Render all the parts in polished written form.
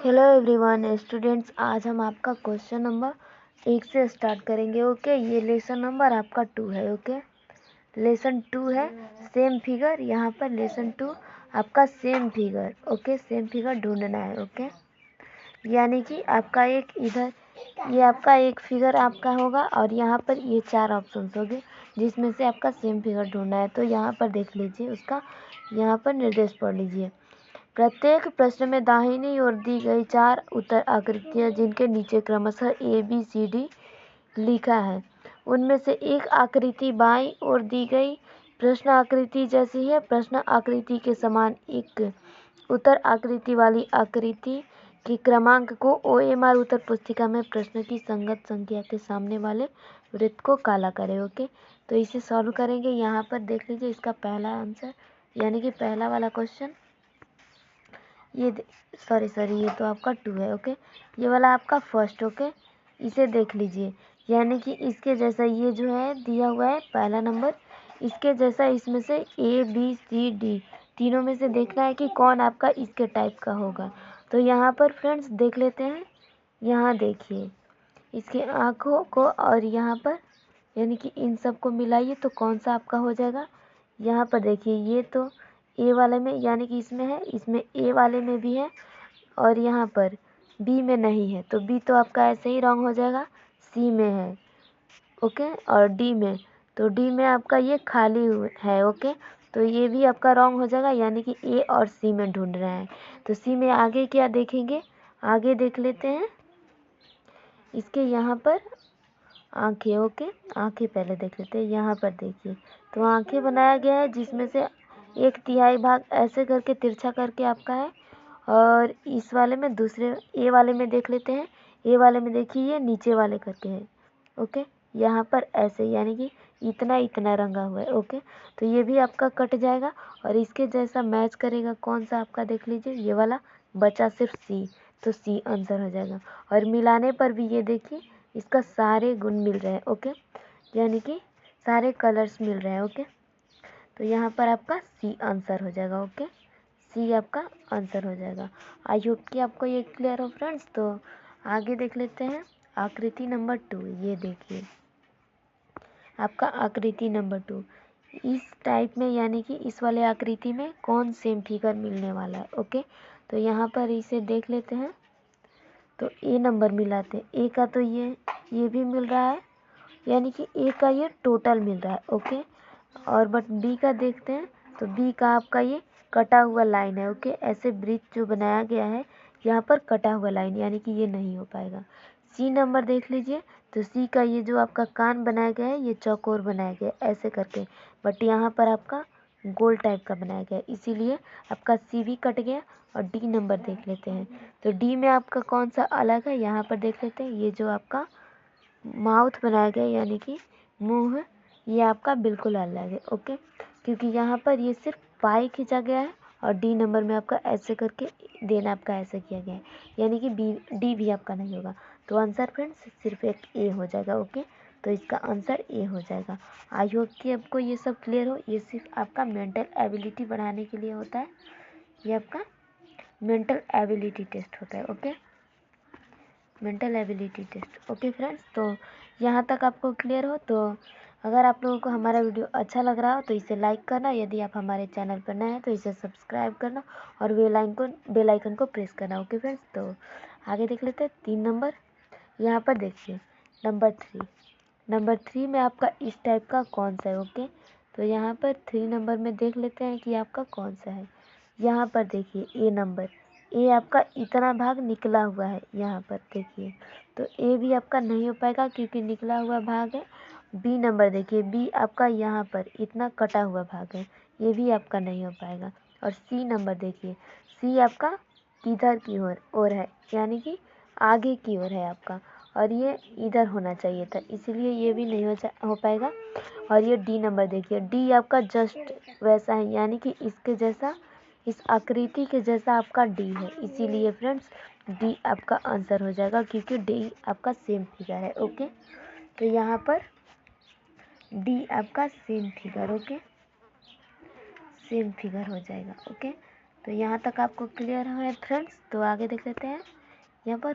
Hello everyone students, आज हम आपका क्वेश्चन नंबर 1 से स्टार्ट करेंगे। ओके, ये लेसन नंबर आपका 2 है। ओके, लेसन 2 है, सेम फिगर। यहाँ पर लेसन 2 आपका same figure. Okay, same figure ढूंढना है। ओके, यानी कि आपका एक इधर ये आपका एक फिगर आपका होगा और यहाँ पर ये 4 ऑप्शंस होंगे जिसमें से आपका सेम फिगर ढूंढना है। तो यहाँ पर देख लीजिए, उसका यहाँ पर निर्देश पढ़ लीजिए। प्रत्येक प्रश्न में दाहिनी ओर दी गई 4 उत्तर आकृतियां जिनके नीचे क्रमशः ए बी सी डी लिखा है, उनमें से एक आकृति बाईं ओर दी गई प्रश्न आकृति जैसी है। प्रश्न आकृति के समान एक उत्तर आकृति वाली आकृति के क्रमांक को OMR उत्तर पुस्तिका में प्रश्न की संगत संख्या के सामने वाले वृत्त को काला करें। ओके, तो इसे सॉल्व करेंगे। यहाँ पर देख लीजिए, इसका पहला आंसर यानी कि पहला वाला क्वेश्चन ये सॉरी ये तो आपका 2 है। ओके, ये वाला आपका फर्स्ट। ओके, इसे देख लीजिए, यानी कि इसके जैसा ये जो है दिया हुआ है पहला नंबर, इसके जैसा इसमें से A B C D तीनों में से देखना है कि कौन आपका इसके टाइप का होगा। तो यहाँ पर फ्रेंड्स देख लेते हैं। यहाँ देखिए, इसके आँखों को और यहाँ पर यानी कि इन सब को मिलाइए तो कौन सा आपका हो जाएगा। यहाँ पर देखिए, ये तो ए वाले में यानी कि इसमें है, इसमें ए वाले में भी है और यहाँ पर बी में नहीं है, तो बी तो आपका ऐसे ही रॉन्ग हो जाएगा। सी में है, ओके, और डी में, तो डी में आपका ये खाली है। ओके, तो ये भी आपका रॉन्ग हो जाएगा, यानी कि ए और सी में ढूंढ रहे हैं। तो सी में आगे क्या देखेंगे, आगे देख लेते हैं। इसके यहाँ पर आंखें, ओके, आंखें पहले देख लेते हैं। यहाँ पर देखिए, तो आंखें बनाया गया है जिसमें से 1/3 भाग ऐसे करके तिरछा करके आपका है, और इस वाले में दूसरे ए वाले में देख लेते हैं। ए वाले में देखिए, ये नीचे वाले करके है। ओके, यहाँ पर ऐसे यानी कि इतना इतना रंगा हुआ है। ओके, तो ये भी आपका कट जाएगा और इसके जैसा मैच करेगा कौन सा आपका देख लीजिए, ये वाला बचा सिर्फ सी, तो सी आंसर हो जाएगा। और मिलाने पर भी ये देखिए, इसका सारे गुण मिल रहे हैं। ओके, यानी कि सारे कलर्स मिल रहे हैं। ओके, तो यहाँ पर आपका सी आंसर हो जाएगा। ओके, सी आपका आंसर हो जाएगा। आई होप कि आपको ये क्लियर हो फ्रेंड्स। तो आगे देख लेते हैं आकृति नंबर 2। ये देखिए, आपका आकृति नंबर 2 इस टाइप में यानी कि इस वाले आकृति में कौन सेम फिगर मिलने वाला है। ओके, तो यहाँ पर इसे देख लेते हैं। तो ए नंबर मिलाते हैं। ए का तो ये भी मिल रहा है, यानी कि ए का ये टोटल मिल रहा है। ओके, और बट बी का देखते हैं, तो बी का आपका ये कटा हुआ लाइन है। ओके, ऐसे ब्रिज जो बनाया गया है यहाँ पर कटा हुआ लाइन, यानी कि ये नहीं हो पाएगा। सी नंबर देख लीजिए, तो सी का ये जो आपका कान बनाया गया है ये चौकोर बनाया गया है ऐसे करके, बट यहाँ पर आपका गोल टाइप का बनाया गया है, इसीलिए आपका सी भी कट गया। और डी नंबर देख लेते हैं, तो डी में आपका कौन सा अलग है, यहाँ पर देख लेते हैं। ये जो आपका माउथ बनाया गया यानी कि मुंह, ये आपका बिल्कुल अलग है। ओके, क्योंकि यहाँ पर ये सिर्फ पाई खींचा गया है और डी नंबर में आपका ऐसे करके देना आपका ऐसे किया गया है, यानी कि बी डी भी आपका नहीं होगा। तो आंसर फ्रेंड्स सिर्फ एक ए हो जाएगा। ओके, तो इसका आंसर ए हो जाएगा। आई होप कि आपको ये सब क्लियर हो। ये सिर्फ आपका मेंटल एबिलिटी बढ़ाने के लिए होता है, ये आपका मेंटल एबिलिटी टेस्ट होता है। Okay, mental ability test. Okay friends, तो यहाँ तक आपको क्लियर हो। तो अगर आप लोगों को हमारा वीडियो अच्छा लग रहा हो तो इसे लाइक करना, यदि आप हमारे चैनल पर नए हैं तो इसे सब्सक्राइब करना और बेल आइकन को प्रेस करना। ओके फ्रेंड्स, तो आगे देख लेते हैं 3 नंबर। यहाँ पर देखिए नंबर 3 में आपका इस टाइप का कौन सा है। ओके, तो यहाँ पर 3 नंबर में देख लेते हैं कि आपका कौन सा है। यहाँ पर देखिए ए नंबर, ए आपका इतना भाग निकला हुआ है, यहाँ पर देखिए, तो ए भी आपका नहीं हो पाएगा क्योंकि निकला हुआ भाग है। बी नंबर देखिए, बी आपका यहाँ पर इतना कटा हुआ भाग है, ये भी आपका नहीं हो पाएगा। और सी नंबर देखिए, सी आपका किधर की ओर है, यानी कि आगे की ओर है आपका, और ये इधर होना चाहिए था, इसीलिए ये भी नहीं हो पाएगा। और ये डी नंबर देखिए, डी आपका जस्ट वैसा है, यानी कि इसके जैसा, इस आकृति के जैसा आपका डी है, इसीलिए फ्रेंड्स डी आपका आंसर हो जाएगा क्योंकि डी आपका सेम फिगर है। ओके, तो यहाँ पर डी आपका same figure, okay, same figure हो जाएगा। ओके, तो यहाँ तक आपको क्लियर है फ्रेंड्स। तो आगे देख लेते हैं यहाँ पर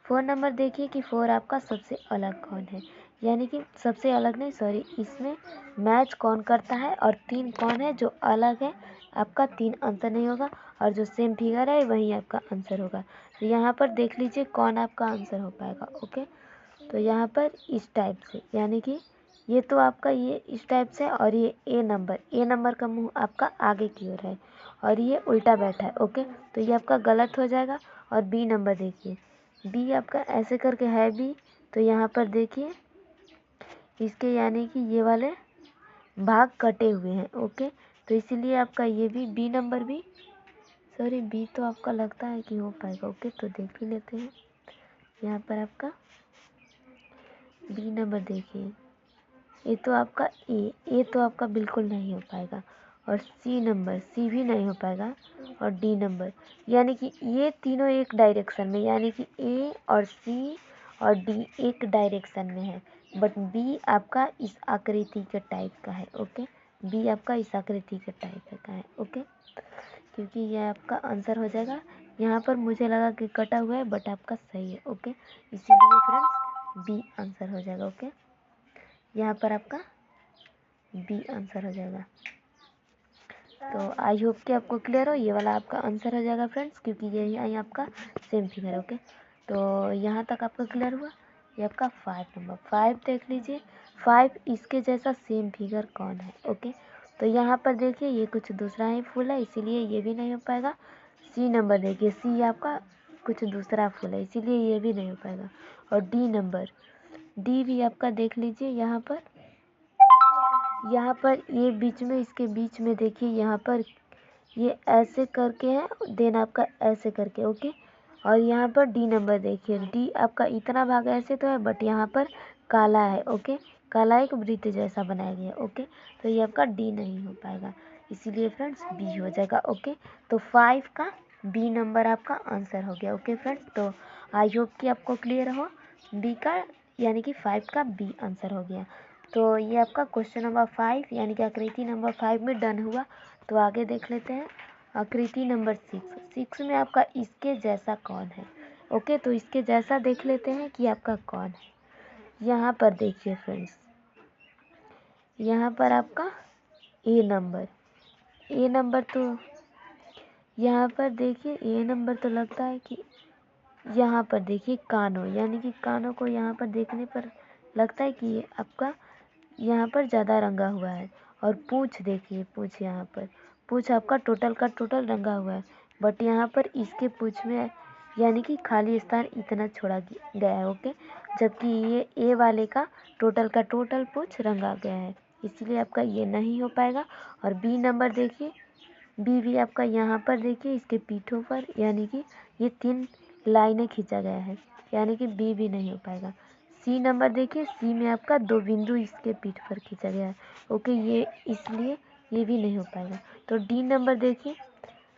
4 नंबर देखिए कि 4 आपका सबसे अलग कौन है, यानी कि सबसे अलग नहीं सॉरी, इसमें मैच कौन करता है और 3 कौन है जो अलग है। आपका 3 आंसर नहीं होगा और जो सेम फिगर है वही आपका आंसर होगा। तो यहाँ पर देख लीजिए कौन आपका आंसर हो पाएगा। ओके, तो यहाँ पर इस टाइप से, यानी कि ये तो आपका ये इस टाइप से और ये ए नंबर का मुंह आपका आगे की ओर है और ये उल्टा बैठा है। ओके, तो ये आपका गलत हो जाएगा। और बी नंबर देखिए, बी आपका ऐसे करके है बी, तो यहाँ पर देखिए इसके यानी कि ये वाले भाग कटे हुए हैं। ओके, तो इसीलिए आपका ये भी बी नंबर भी सॉरी बी तो आपका लगता है कि हो पाएगा। ओके, तो देख ही लेते हैं यहाँ पर आपका बी नंबर देखिए, ये तो आपका ए तो आपका बिल्कुल नहीं हो पाएगा और सी भी नहीं हो पाएगा और डी नंबर, यानी कि ये तीनों एक डायरेक्शन में, यानी कि ए और सी और डी एक डायरेक्शन में है, बट बी आपका इस आकृति के टाइप का है। ओके, बी आपका इस आकृति के टाइप का है। ओके, क्योंकि यह आपका आंसर हो जाएगा। यहाँ पर मुझे लगा कि कटा हुआ है बट आपका सही है। ओके, इसीलिए फ्रेंड्स बी आंसर हो जाएगा। ओके, यहाँ पर आपका बी आंसर हो जाएगा। तो आई होप कि आपको क्लियर हो, ये वाला आपका आंसर हो जाएगा फ्रेंड्स, क्योंकि यही आई आपका सेम फिगर। ओके, तो यहाँ तक आपका क्लियर हुआ। ये आपका 5 नंबर 5 देख लीजिए, 5 इसके जैसा सेम फिगर कौन है। ओके, तो यहाँ पर देखिए ये कुछ दूसरा ही फूल है, इसीलिए ये भी नहीं हो पाएगा। सी नंबर देखिए, सी आपका कुछ दूसरा फूल है, इसीलिए ये भी नहीं हो पाएगा। और डी नंबर, डी भी आपका देख लीजिए, यहाँ पर ये बीच में, इसके बीच में देखिए यहाँ पर ये ऐसे करके है, देन आपका ऐसे करके। ओके, और यहाँ पर डी नंबर देखिए, डी आपका इतना भाग ऐसे तो है बट यहाँ पर काला है। ओके, काला एक वृत्त जैसा बनाया गया है। ओके, तो ये आपका डी नहीं हो पाएगा, इसीलिए फ्रेंड्स बी हो जाएगा। ओके, तो 5 का बी नंबर आपका आंसर हो गया। ओके फ्रेंड्स, तो आई होप कि आपको क्लियर हो, बी का यानी कि 5 का बी आंसर हो गया। तो ये आपका क्वेश्चन नंबर 5 यानी कि आकृति नंबर 5 में डन हुआ। तो आगे देख लेते हैं आकृति नंबर 6 में आपका इसके जैसा कौन है। ओके, तो इसके जैसा देख लेते हैं कि आपका कौन है। यहाँ पर देखिए फ्रेंड्स, यहाँ पर आपका ए नंबर तो यहाँ पर देखिए ए नंबर तो लगता है कि यहाँ पर देखिए कानों, यानी कि कानों को यहाँ पर देखने पर लगता है कि ये आपका यहाँ पर ज़्यादा रंगा हुआ है। और पूँछ देखिए, पूँछ यहाँ पर, पूँछ आपका टोटल का टोटल रंगा हुआ है, बट यहाँ पर इसके पूँछ में यानी कि खाली स्थान इतना छोड़ा गया है। ओके, जबकि ये ए वाले का टोटल पूँछ रंगा गया है, इसलिए आपका ये नहीं हो पाएगा। और बी नंबर देखिए, बी भी आपका यहाँ पर देखिए इसके पीठों पर, यानी कि ये 3 लाइनें खींचा गया है, यानी कि बी भी नहीं हो पाएगा। सी नंबर देखिए, सी में आपका 2 बिंदु इसके पीठ पर खींचा गया है। ओके, ये इसलिए ये भी नहीं हो पाएगा। तो डी नंबर देखिए,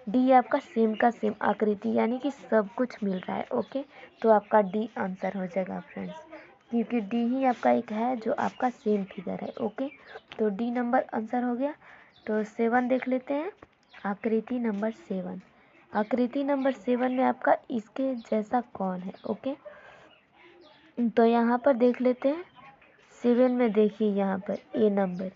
डी आपका सेम का सेम आकृति, यानी कि सब कुछ मिल रहा है। ओके, तो आपका डी आंसर हो जाएगा फ्रेंड्स, क्योंकि डी ही आपका एक है जो आपका सेम फिगर है। ओके, तो डी नंबर आंसर हो गया। तो 7 देख लेते हैं, आकृति नंबर 7। आकृति नंबर 7 में आपका इसके जैसा कौन है। ओके, तो यहाँ पर देख लेते हैं 7 में देखिए, यहाँ पर ए नंबर,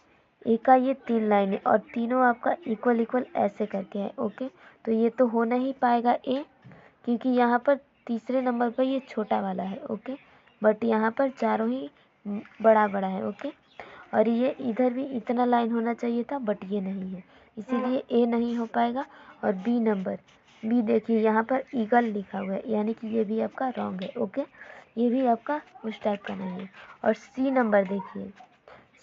ए का ये 3 लाइनें और तीनों आपका इक्वल ऐसे करके है। ओके, तो ये तो हो नहीं पाएगा ए, क्योंकि यहाँ पर तीसरे नंबर पर ये छोटा वाला है। ओके, बट यहाँ पर चारों ही बड़ा है। ओके, और ये इधर भी इतना लाइन होना चाहिए था बट ये नहीं है, इसीलिए ए नहीं हो पाएगा। और बी नंबर, बी देखिए यहाँ पर ईगल लिखा हुआ है, यानी कि ये भी आपका रॉन्ग है। ओके, ये भी आपका उस टाइप का नहीं है। और सी नंबर देखिए,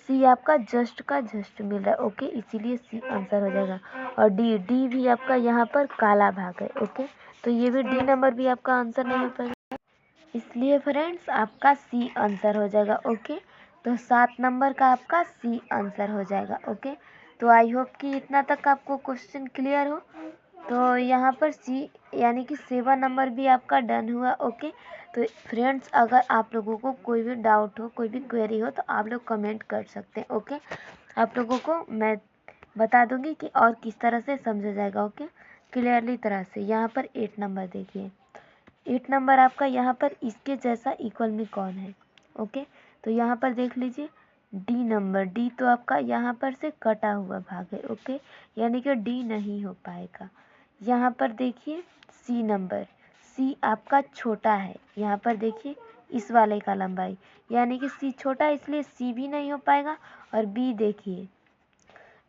सी आपका जस्ट का जस्ट मिल रहा है। ओके, इसीलिए सी आंसर हो जाएगा। और डी भी आपका यहाँ पर काला भाग है। ओके, तो ये भी डी नंबर भी आपका आंसर नहीं हो पाएगा, इसलिए फ्रेंड्स आपका सी आंसर हो जाएगा। ओके, तो 7 नंबर का आपका सी आंसर हो जाएगा। ओके, तो आई होप कि इतना तक आपको क्वेश्चन क्लियर हो। तो यहाँ पर सी यानी कि 7 नंबर भी आपका डन हुआ। ओके, तो फ्रेंड्स अगर आप लोगों को कोई भी डाउट हो, कोई भी क्वेरी हो, तो आप लोग कमेंट कर सकते हैं। ओके, आप लोगों को मैं बता दूंगी कि और किस तरह से समझा जाएगा। ओके, क्लियरली तरह से। यहाँ पर 8 नंबर देखिए, 8 नंबर आपका यहाँ पर इसके जैसा इक्वल में कौन है। ओके, तो यहाँ पर देख लीजिए डी नंबर। डी तो आपका यहाँ पर से कटा हुआ भाग है। ओके, यानी कि डी नहीं हो पाएगा। यहाँ पर देखिए सी नंबर। सी आपका छोटा है। यहाँ पर देखिए इस वाले का लंबाई, यानी कि सी छोटा है, इसलिए सी भी नहीं हो पाएगा। और बी देखिए,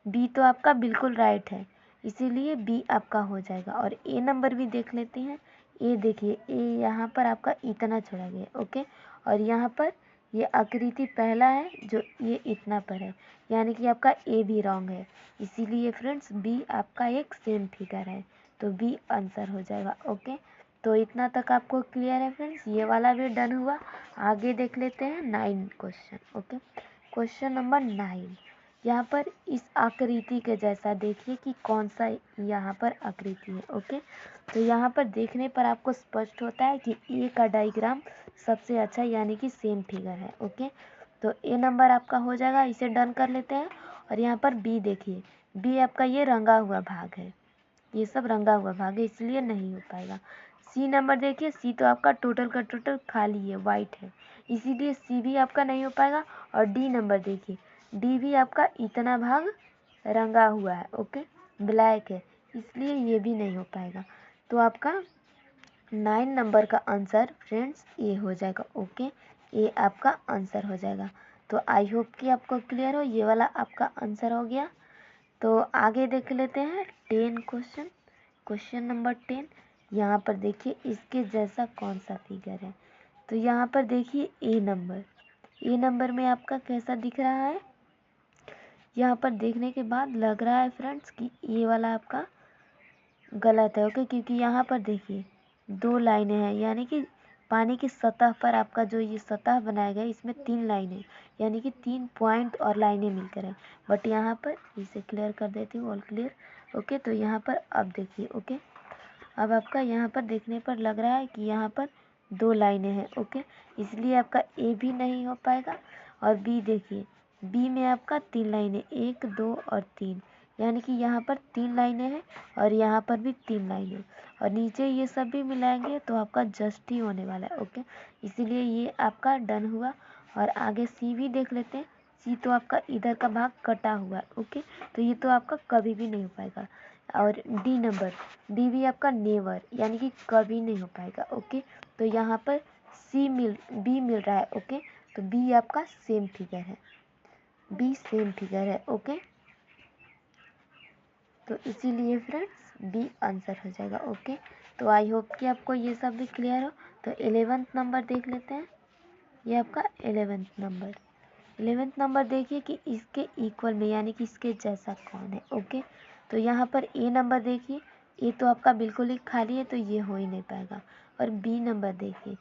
बी तो आपका बिल्कुल राइट है, इसीलिए बी आपका हो जाएगा। और ए नंबर भी देख लेते हैं। ए देखिए, ए यहाँ पर आपका इतना छोड़ा गया। ओके, और यहाँ पर ये आकृति पहला है जो ये इतना पर है, यानी कि आपका ए भी रॉन्ग है। इसीलिए फ्रेंड्स बी आपका एक सेम फिगर है, तो बी आंसर हो जाएगा। ओके, तो इतना तक आपको क्लियर है फ्रेंड्स, ये वाला भी डन हुआ। आगे देख लेते हैं 9 क्वेश्चन। Okay, question number 9। यहाँ पर इस आकृति के जैसा देखिए कि कौन सा यहाँ पर आकृति है। ओके, तो यहाँ पर देखने पर आपको स्पष्ट होता है कि ए का डायग्राम सबसे अच्छा यानी कि सेम फिगर है। ओके, तो ए नंबर आपका हो जाएगा, इसे डन कर लेते हैं। और यहाँ पर बी देखिए, बी आपका ये रंगा हुआ भाग है, ये सब रंगा हुआ भाग है, इसलिए नहीं हो पाएगा। सी नंबर देखिए, सी तो आपका टोटल का टोटल खाली है, वाइट है, इसीलिए सी भी आपका नहीं हो पाएगा। और डी नंबर देखिए, डी भी आपका इतना भाग रंगा हुआ है। ओके, ब्लैक है, इसलिए ये भी नहीं हो पाएगा। तो आपका 9 नंबर का आंसर फ्रेंड्स ए हो जाएगा। ओके, ए आपका आंसर हो जाएगा। तो आई होप कि आपको क्लियर हो, ये वाला आपका आंसर हो गया। तो आगे देख लेते हैं 10 क्वेश्चन। Question number 10। यहाँ पर देखिए इसके जैसा कौन सा फिगर है। तो यहाँ पर देखिए ए नंबर। ए नंबर में आपका कैसा दिख रहा है, यहाँ पर देखने के बाद लग रहा है फ्रेंड्स कि ये वाला आपका गलत है। ओके, क्योंकि यहाँ पर देखिए 2 लाइनें हैं, यानी कि पानी की सतह पर आपका जो ये सतह बनाया गया है इसमें 3 लाइनें, यानी कि 3 पॉइंट और लाइनें मिलकर है। बट यहाँ पर इसे क्लियर कर देती हूँ, ऑल क्लियर। ओके, तो यहाँ पर अब देखिए। ओके, अब आपका यहाँ पर देखने पर लग रहा है कि यहाँ पर 2 लाइनें हैं। ओके, इसलिए आपका ए भी नहीं हो पाएगा। और बी देखिए, बी में आपका 3 लाइनें, 1 2 और 3, यानी कि यहाँ पर 3 लाइनें हैं और यहाँ पर भी 3 लाइनें, और नीचे ये सब भी मिलाएंगे तो आपका जस्ट ही होने वाला है। ओके, इसीलिए ये आपका डन हुआ। और आगे सी भी देख लेते हैं। सी तो आपका इधर का भाग कटा हुआ है। ओके, तो ये तो आपका कभी भी नहीं हो पाएगा। और डी नंबर, डी भी आपका नेवर, यानी कि कभी नहीं हो पाएगा। ओके, तो यहाँ पर बी मिल रहा है। ओके, तो बी आपका सेम फिगर है, बी सेम फिगर है। ओके, तो इसीलिए फ्रेंड्स बी आंसर हो जाएगा। ओके, तो आई होप कि आपको ये सब भी क्लियर हो। तो 11th नंबर देख लेते हैं। ये आपका 11th नंबर। 11th नंबर देखिए कि इसके इक्वल में यानी कि इसके जैसा कौन है। ओके, तो यहाँ पर ए नंबर देखिए, ए तो आपका बिल्कुल ही खाली है, तो ये हो ही नहीं पाएगा। और बी नंबर देखिए,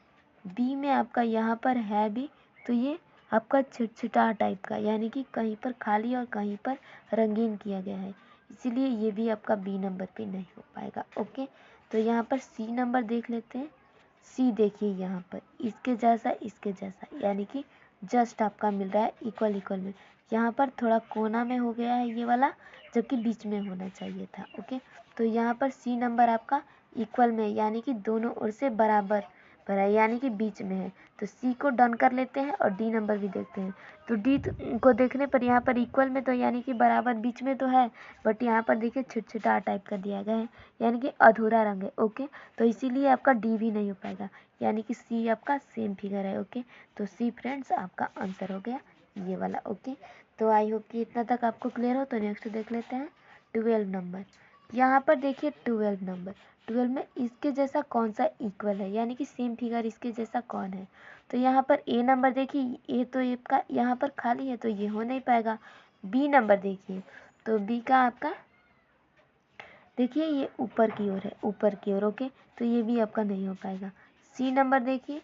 बी में आपका यहाँ पर है भी, तो ये आपका छिटछिटा टाइप का, यानी कि कहीं पर खाली और कहीं पर रंगीन किया गया है, इसीलिए ये भी आपका बी नंबर पे नहीं हो पाएगा। ओके, तो यहाँ पर सी नंबर देख लेते हैं। सी देखिए, यहाँ पर इसके जैसा इसके जैसा, यानी कि जस्ट आपका मिल रहा है इक्वल इक्वल में। यहाँ पर थोड़ा कोना में हो गया है ये वाला, जबकि बीच में होना चाहिए था। ओके, तो यहाँ पर सी नंबर आपका इक्वल में, यानी कि दोनों ओर से बराबर पर है, यानी कि बीच में है। तो सी को डन कर लेते हैं और डी नंबर भी देखते हैं। तो डी को देखने पर यहाँ पर इक्वल में, तो यानी कि बराबर बीच में तो है, बट यहाँ पर देखिए छिटछिटा टाइप का दिया गया है, यानी कि अधूरा रंग है। ओके, तो इसीलिए आपका डी भी नहीं हो पाएगा, यानी कि सी आपका सेम फिगर है। ओके, तो सी फ्रेंड्स आपका आंसर हो गया ये वाला। ओके, तो आई होप कि इतना तक आपको क्लियर हो। तो नेक्स्ट देख लेते हैं 12 नंबर। यहाँ पर देखिए 12 नंबर, 12 में इसके जैसा कौन सा इक्वल है, यानी कि सेम फिगर इसके जैसा कौन है। तो यहाँ पर ए नंबर देखिए, ए तो आपका यहाँ पर खाली है, तो ये हो नहीं पाएगा। बी नंबर देखिए, तो बी का आपका देखिए ये ऊपर की ओर है, ऊपर की ओर। ओके, तो ये भी आपका नहीं हो पाएगा। सी नंबर देखिए,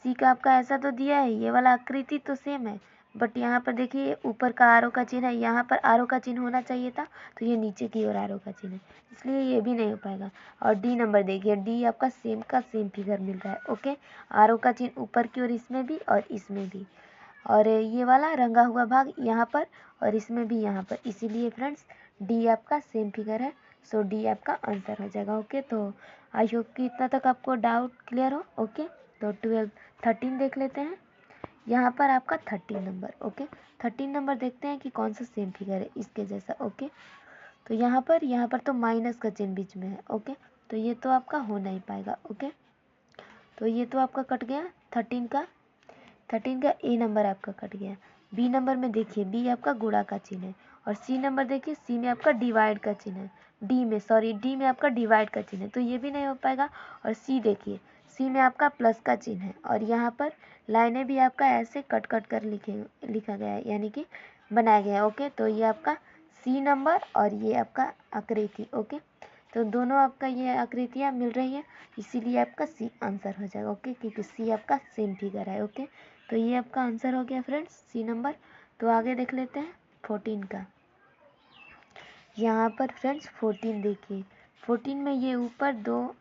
सी का आपका ऐसा तो दिया है, ये वाला आकृति तो सेम है, बट यहाँ पर देखिए ऊपर का आरो का चिन्ह है, यहाँ पर आरो का चिन्ह होना चाहिए था, तो ये नीचे की ओर आरो का चिन्ह है, इसलिए ये भी नहीं हो पाएगा। और डी नंबर देखिए, डी आपका सेम का सेम फिगर मिल रहा है। ओके, आरो का चिन्ह ऊपर की ओर इसमें भी और इसमें भी, और ये वाला रंगा हुआ भाग यहाँ पर और इसमें भी यहाँ पर, इसीलिए फ्रेंड्स डी आपका सेम फिगर है, सो डी आपका आंसर हो जाएगा। ओके, तो आई होप कि इतना तक आपको डाउट क्लियर हो। ओके, तो 13 देख लेते हैं। यहाँ पर आपका 13 नंबर। ओके, 13 नंबर देखते हैं कि कौन सा सेम फिगर है इसके जैसा। ओके, तो यहाँ पर तो माइनस का चिन्ह बीच में है। ओके, तो ये तो आपका हो नहीं पाएगा। ओके, तो ये तो आपका कट गया 13 का ए नंबर आपका कट गया। बी नंबर में देखिए, बी आपका गुणा का चिन्ह है, और सी नंबर देखिए, सी में आपका डिवाइड का चिन्ह है। डी में आपका डिवाइड का चिन्ह है, तो ये भी नहीं हो पाएगा। और सी देखिए, सी में आपका प्लस का चिन्ह है, और यहाँ पर लाइनें भी आपका ऐसे कट कट कर लिखा गया है, यानी कि बनाया गया है। ओके, तो ये आपका सी नंबर और ये आपका आकृति। ओके, तो दोनों आपका ये आकृतियाँ मिल रही हैं, इसीलिए आपका सी आंसर हो जाएगा। ओके, क्योंकि सी आपका सेम फिगर है। ओके, तो ये आपका आंसर हो गया फ्रेंड्स, सी नंबर। तो आगे देख लेते हैं 14 का। यहाँ पर फ्रेंड्स 14 देखिए, 14 में ये ऊपर दो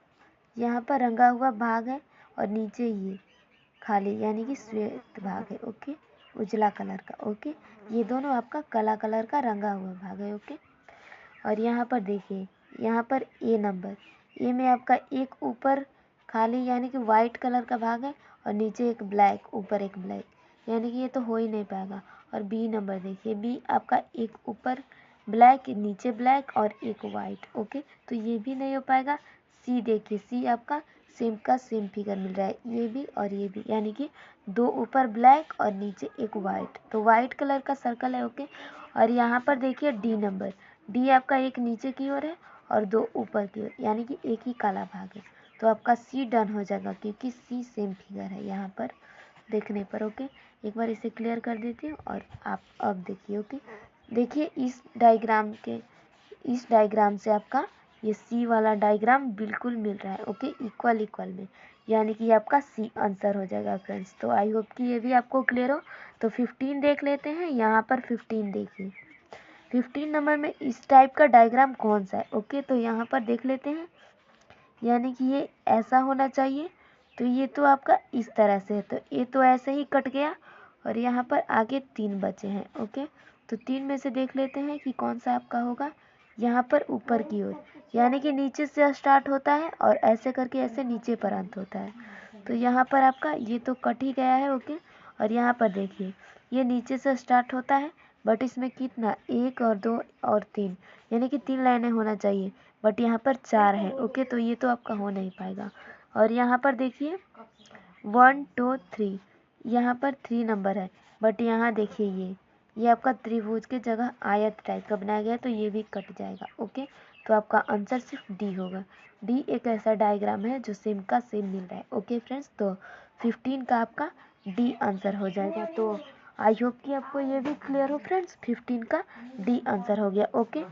यहाँ पर रंगा हुआ भाग है, और नीचे ये खाली यानी कि श्वेत भाग है। ओके, उजला कलर का। ओके, ये दोनों आपका काला कलर का रंगा हुआ भाग है। ओके, और यहाँ पर देखिए, यहाँ पर ए नंबर, ए में आपका एक ऊपर खाली यानी कि वाइट कलर का भाग है, और नीचे एक ब्लैक, ऊपर एक ब्लैक, यानी कि ये तो हो ही नहीं पाएगा। और बी नंबर देखिए, बी आपका एक ऊपर ब्लैक, नीचे ब्लैक और एक वाइट। ओके, तो ये भी नहीं हो पाएगा। सी देखिए, सी आपका सेम का सेम फिगर मिल रहा है, ये भी और ये भी, यानी कि दो ऊपर ब्लैक और नीचे एक वाइट, तो वाइट कलर का सर्कल है। ओके, और यहाँ पर देखिए डी नंबर, डी आपका एक नीचे की ओर है और दो ऊपर की ओर, यानी कि एक ही काला भाग है, तो आपका सी डन हो जाएगा, क्योंकि सी सेम फिगर है यहाँ पर देखने पर। ओके, एक बार इसे क्लियर कर देती हूँ, और आप अब देखिए। ओके, देखिए इस डायग्राम से आपका ये सी वाला डायग्राम बिल्कुल मिल रहा है। ओके, इक्वल में, यानी कि आपका सी आंसर हो जाएगा फ्रेंड्स। तो आई होप कि ये भी आपको क्लियर हो। तो 15 देख लेते हैं। यहाँ पर 15 देखिए, 15 नंबर में इस टाइप का डायग्राम कौन सा है। ओके, तो यहाँ पर देख लेते हैं, यानी कि ये ऐसा होना चाहिए, तो ये तो आपका इस तरह से है, तो ये तो ऐसे ही कट गया, और यहाँ पर आगे 3 बचे हैं। ओके, तो 3 में से देख लेते हैं कि कौन सा आपका होगा। यहाँ पर ऊपर की ओर, यानी कि नीचे से स्टार्ट होता है और ऐसे करके ऐसे नीचे पर अंत होता है, तो यहाँ पर आपका ये तो कट ही गया है। ओके, और यहाँ पर देखिए, ये नीचे से स्टार्ट होता है, बट इसमें कितना 1 और 2 और 3, यानी कि 3 लाइनें होना चाहिए, बट यहाँ पर 4 है। ओके, तो ये तो आपका हो नहीं पाएगा। और यहाँ पर देखिए 1 2 3, यहाँ पर 3 नंबर है, बट यहाँ देखिए ये आपका त्रिभुज के जगह आयत टाइप का बनाया गया है, तो ये भी कट जाएगा। ओके, तो आपका आंसर सिर्फ डी होगा। डी एक ऐसा डायग्राम है जो सेम का सेम मिल रहा है। ओके फ्रेंड्स, तो 15 का आपका डी आंसर हो जाएगा। तो आई होप कि आपको ये भी क्लियर हो फ्रेंड्स, 15 का डी आंसर हो गया। ओके,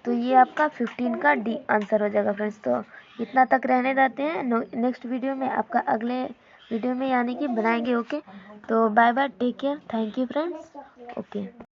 तो ये आपका 15 का डी आंसर हो जाएगा फ्रेंड्स। तो इतना तक रहने देते हैं, नेक्स्ट वीडियो में आपका अगले वीडियो में यानी कि बनाएंगे। ओके, तो bye bye, take care, thank you friends. Okay.